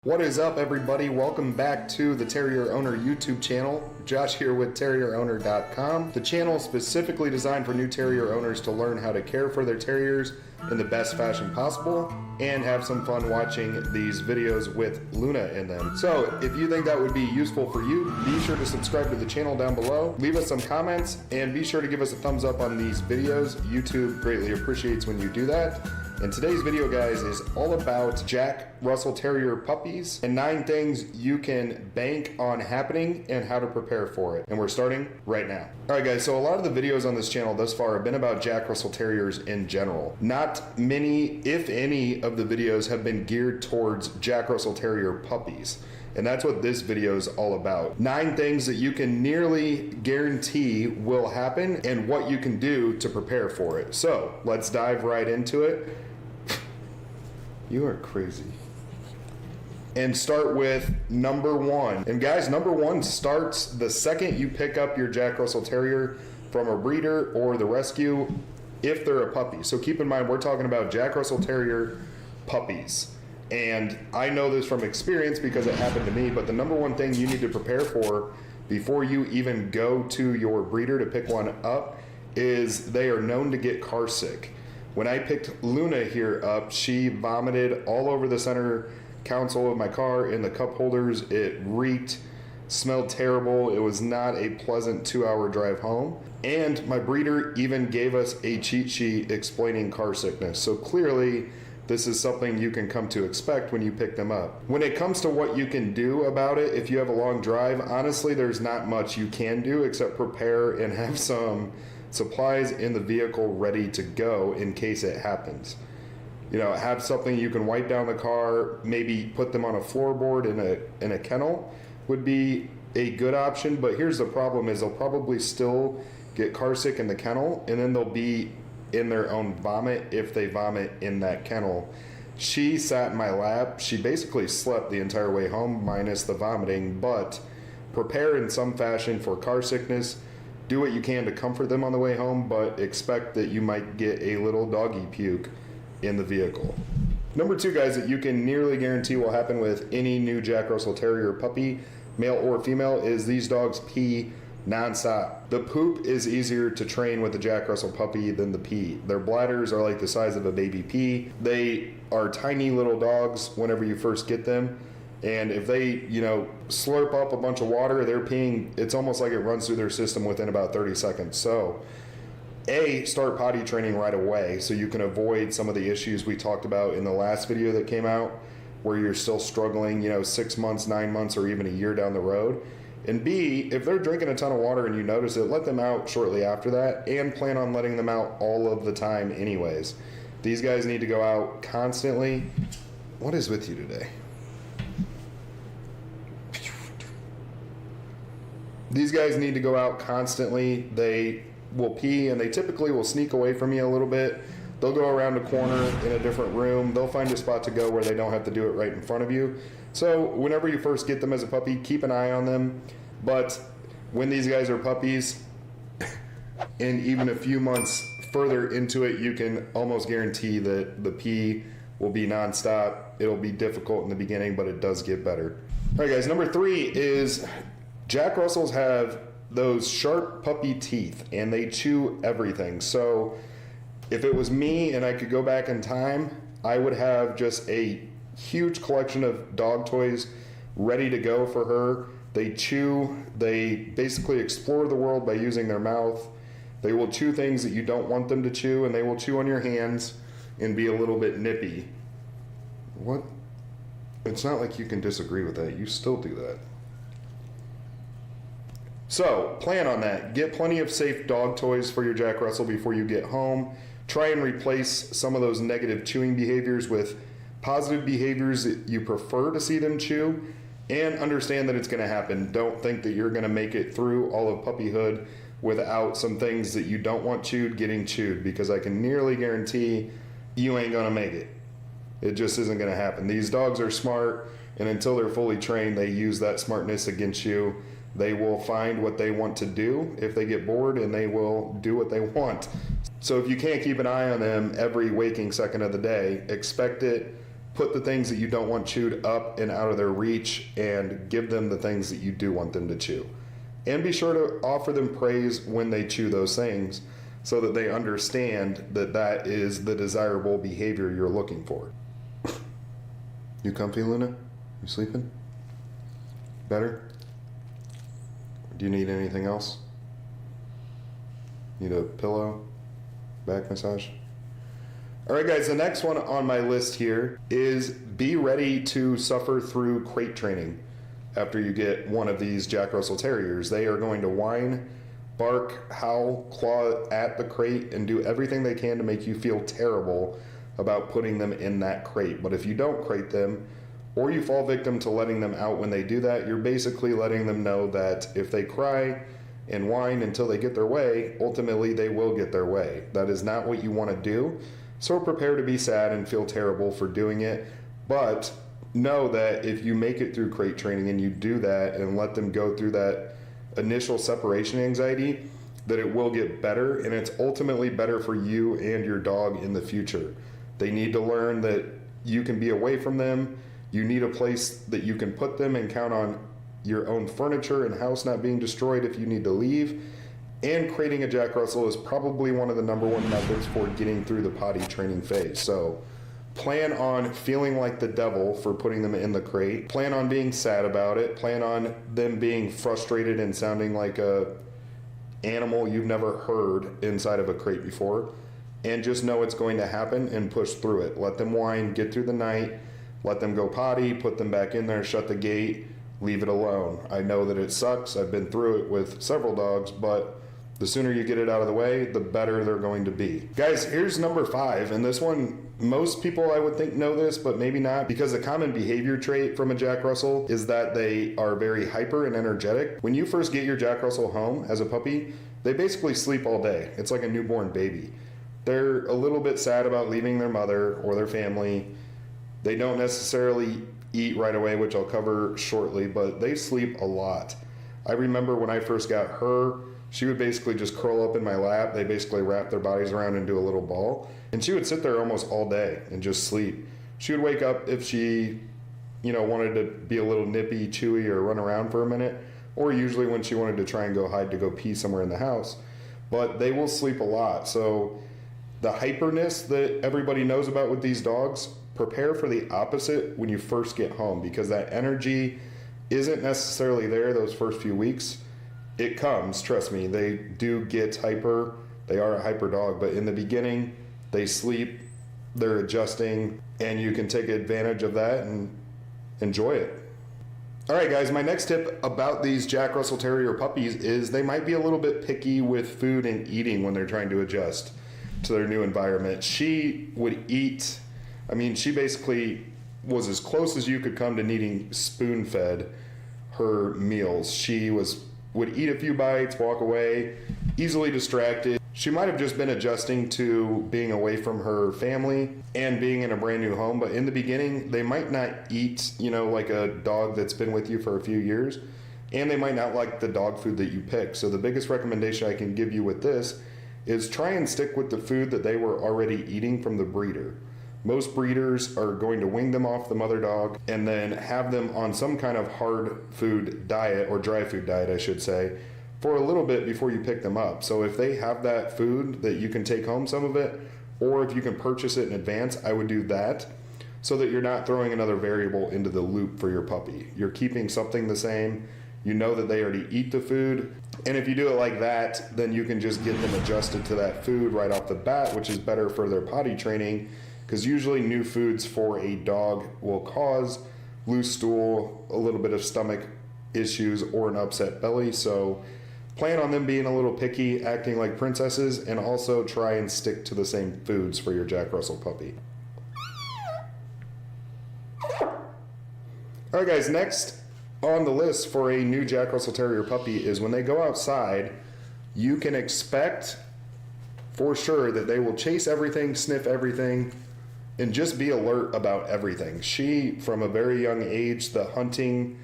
What is up, everybody? Welcome back to the Terrier Owner YouTube channel. Josh here with TerrierOwner.com. The channel is specifically designed for new Terrier owners to learn how to care for their Terriers in the best fashion possible and have some fun watching these videos with Luna in them. So if you think that would be useful for you, be sure to subscribe to the channel down below, leave us some comments, and be sure to give us a thumbs up on these videos. YouTube greatly appreciates when you do that. And today's video, guys, is all about Jack Russell Terrier puppies and 9 things you can bank on happening and how to prepare for it. And we're starting right now. All right, guys, so a lot of the videos on this channel thus far have been about Jack Russell Terriers in general. Not many, if any, of the videos have been geared towards Jack Russell Terrier puppies. And that's what this video is all about. 9 things that you can nearly guarantee will happen and what you can do to prepare for it. So let's dive right into it. You are crazy. And start with number 1. And guys, number 1 starts the second you pick up your Jack Russell Terrier from a breeder or the rescue, if they're a puppy. So keep in mind, we're talking about Jack Russell Terrier puppies. And I know this from experience because it happened to me, but the number 1 thing you need to prepare for before you even go to your breeder to pick one up is they are known to get car sick. When I picked Luna here up, she vomited all over the center console of my car, in the cup holders. It reeked, smelled terrible. It was not a pleasant 2-hour drive home. And my breeder even gave us a cheat sheet explaining car sickness. So clearly, this is something you can come to expect when you pick them up. When it comes to what you can do about it, if you have a long drive, honestly, there's not much you can do except prepare and have some supplies in the vehicle ready to go in case it happens. You know, have something you can wipe down the car, maybe put them on a floorboard in a kennel would be a good option. But here's the problem is they'll probably still get car sick in the kennel, and then they'll be in their own vomit if they vomit in that kennel. She sat in my lap. She basically slept the entire way home minus the vomiting, but prepare in some fashion for car sickness. Do what you can to comfort them on the way home, but expect that you might get a little doggy puke in the vehicle. Number 2, guys, that you can nearly guarantee will happen with any new Jack Russell Terrier puppy, male or female, is these dogs pee nonstop. The poop is easier to train with the Jack Russell puppy than the pee. Their bladders are like the size of a baby pea. They are tiny little dogs whenever you first get them. And if they, slurp up a bunch of water, they're peeing, it's almost like it runs through their system within about 30 seconds. So, start potty training right away so you can avoid some of the issues we talked about in the last video that came out, where you're still struggling, 6 months, 9 months, or even a year down the road. And B, if they're drinking a ton of water and you notice it, let them out shortly after that and plan on letting them out all of the time anyways. These guys need to go out constantly. What is with you today? These guys need to go out constantly. They will pee and they typically will sneak away from you a little bit. They'll go around a corner in a different room. They'll find a spot to go where they don't have to do it right in front of you. So whenever you first get them as a puppy, keep an eye on them. But when these guys are puppies, and even a few months further into it, you can almost guarantee that the pee will be nonstop. It'll be difficult in the beginning, but it does get better. All right, guys, number 3 is Jack Russells have those sharp puppy teeth and they chew everything. So if it was me and I could go back in time, I would have just a huge collection of dog toys ready to go for her. They chew, they basically explore the world by using their mouth. They will chew things that you don't want them to chew, and they will chew on your hands and be a little bit nippy. What? It's not like you can disagree with that. You still do that. So, plan on that. Get plenty of safe dog toys for your Jack Russell before you get home. Try and replace some of those negative chewing behaviors with positive behaviors that you prefer to see them chew, and understand that it's going to happen. Don't think that you're going to make it through all of puppyhood without some things that you don't want chewed getting chewed, because I can nearly guarantee you ain't going to make it. It just isn't going to happen. These dogs are smart, and until they're fully trained, they use that smartness against you. They will find what they want to do if they get bored, and they will do what they want. So if you can't keep an eye on them every waking second of the day, expect it, put the things that you don't want chewed up and out of their reach, and give them the things that you do want them to chew. And be sure to offer them praise when they chew those things so that they understand that that is the desirable behavior you're looking for. You comfy, Luna? You sleeping? Better? Do you need anything else? Need a pillow? Back massage? All right, guys, the next one on my list here is be ready to suffer through crate training after you get one of these Jack Russell Terriers. They are going to whine, bark, howl, claw at the crate, and do everything they can to make you feel terrible about putting them in that crate. But if you don't crate them, or you fall victim to letting them out when they do that, you're basically letting them know that if they cry and whine until they get their way, ultimately they will get their way. That is not what you want to do. So prepare to be sad and feel terrible for doing it. But know that if you make it through crate training and you do that and let them go through that initial separation anxiety, that it will get better, and it's ultimately better for you and your dog in the future. They need to learn that you can be away from them. You need a place that you can put them and count on your own furniture and house not being destroyed if you need to leave. And crating a Jack Russell is probably one of the number one methods for getting through the potty training phase. So plan on feeling like the devil for putting them in the crate. Plan on being sad about it. Plan on them being frustrated and sounding like a animal you've never heard inside of a crate before. And just know it's going to happen and push through it. Let them whine, get through the night, let them go potty, put them back in there, shut the gate, leave it alone. I know that it sucks. I've been through it with several dogs, but the sooner you get it out of the way, the better they're going to be. Guys, here's number 5, and this one, most people I would think know this, but maybe not, because a common behavior trait from a Jack Russell is that they are very hyper and energetic. When you first get your Jack Russell home as a puppy, they basically sleep all day. It's like a newborn baby. They're a little bit sad about leaving their mother or their family. They don't necessarily eat right away, which I'll cover shortly, but they sleep a lot. I remember when I first got her, she would basically just curl up in my lap. They basically wrap their bodies around and do a little ball. And she would sit there almost all day and just sleep. She would wake up if she, wanted to be a little nippy, chewy, or run around for a minute, or usually when she wanted to try and go hide to go pee somewhere in the house. But they will sleep a lot. So the hyperness that everybody knows about with these dogs, prepare for the opposite when you first get home, because that energy isn't necessarily there those first few weeks. It comes, trust me, they do get hyper. They are a hyper dog, but in the beginning, they sleep, they're adjusting, and you can take advantage of that and enjoy it. All right, guys, my next tip about these Jack Russell Terrier puppies is they might be a little bit picky with food and eating when they're trying to adjust to their new environment. She would eat, she basically was as close as you could come to needing spoon-fed her meals. She would eat a few bites, walk away, easily distracted. She might have just been adjusting to being away from her family and being in a brand new home, but in the beginning, they might not eat, like a dog that's been with you for a few years, and they might not like the dog food that you pick. So the biggest recommendation I can give you with this is try and stick with the food that they were already eating from the breeder. Most breeders are going to wing them off the mother dog and then have them on some kind of hard food diet, or dry food diet, I should say, for a little bit before you pick them up. So if they have that food that you can take home some of it, or if you can purchase it in advance, I would do that so that you're not throwing another variable into the loop for your puppy. You're keeping something the same. You know that they already eat the food. And if you do it like that, then you can just get them adjusted to that food right off the bat, which is better for their potty training, because usually new foods for a dog will cause loose stool, a little bit of stomach issues, or an upset belly. So plan on them being a little picky, acting like princesses, and also try and stick to the same foods for your Jack Russell puppy. All right, guys, next on the list for a new Jack Russell Terrier puppy is when they go outside, you can expect for sure that they will chase everything, sniff everything, and just be alert about everything. She, from a very young age, the hunting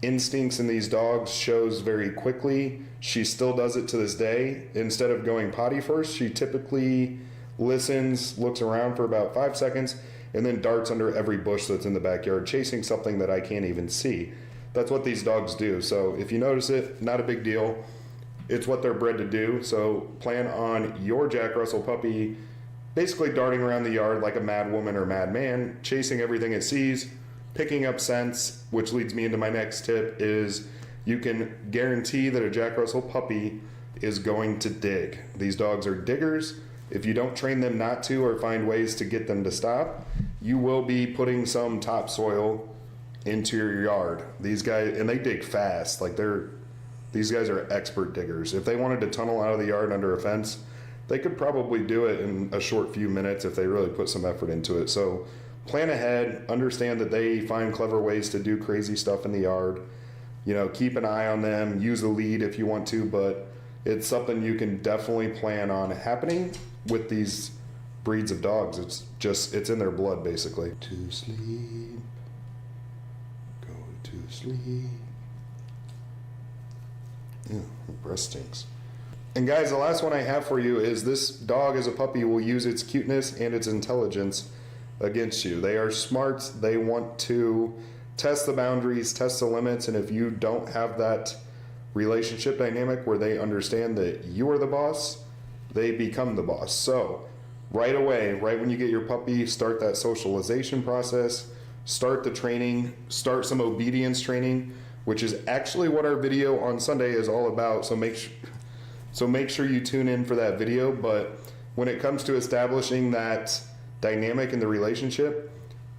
instincts in these dogs shows very quickly. She still does it to this day. Instead of going potty first, she typically listens, looks around for about 5 seconds, and then darts under every bush that's in the backyard, chasing something that I can't even see. That's what these dogs do. So if you notice it, not a big deal. It's what they're bred to do. So plan on your Jack Russell puppy basically darting around the yard like a mad woman or mad man, chasing everything it sees, picking up scents, which leads me into my next tip is you can guarantee that a Jack Russell puppy is going to dig. These dogs are diggers. If you don't train them not to or find ways to get them to stop, you will be putting some topsoil into your yard. These guys, and they dig fast. Like these guys are expert diggers. If they wanted to tunnel out of the yard under a fence, they could probably do it in a short few minutes if they really put some effort into it. So plan ahead, understand that they find clever ways to do crazy stuff in the yard. You know, keep an eye on them, use a lead if you want to, but it's something you can definitely plan on happening with these breeds of dogs. It's in their blood basically. To sleep, go to sleep. Yeah, my breath stinks. And guys, the last one I have for you is this dog as a puppy will use its cuteness and its intelligence against you. They are smart. They want to test the boundaries, test the limits, and if you don't have that relationship dynamic where they understand that you are the boss, they become the boss. So right away, right when you get your puppy, start that socialization process, start the training, start some obedience training, which is actually what our video on Sunday is all about. So make sure you tune in for that video. But when it comes to establishing that dynamic in the relationship,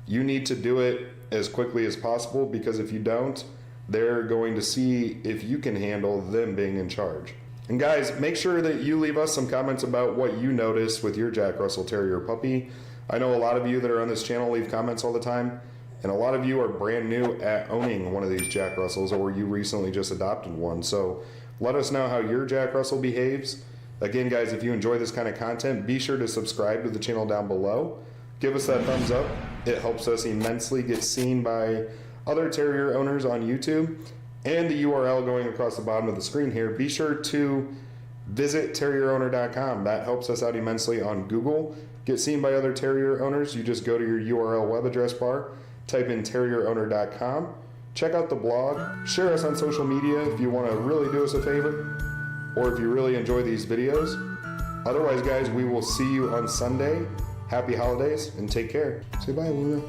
you need to do it as quickly as possible, because if you don't, they're going to see if you can handle them being in charge. And guys, make sure that you leave us some comments about what you noticed with your Jack Russell Terrier puppy. I know a lot of you that are on this channel leave comments all the time, and a lot of you are brand new at owning one of these Jack Russells, or you recently just adopted one. So let us know how your Jack Russell behaves. Again, guys, if you enjoy this kind of content, be sure to subscribe to the channel down below. Give us that thumbs up. It helps us immensely get seen by other terrier owners on YouTube. And the URL going across the bottom of the screen here, be sure to visit terrierowner.com. That helps us out immensely on Google. Get seen by other terrier owners. You just go to your URL web address bar, type in terrierowner.com, check out the blog, share us on social media if you want to really do us a favor, or if you really enjoy these videos. Otherwise, guys, we will see you on Sunday. Happy holidays and take care. Say bye, Luna.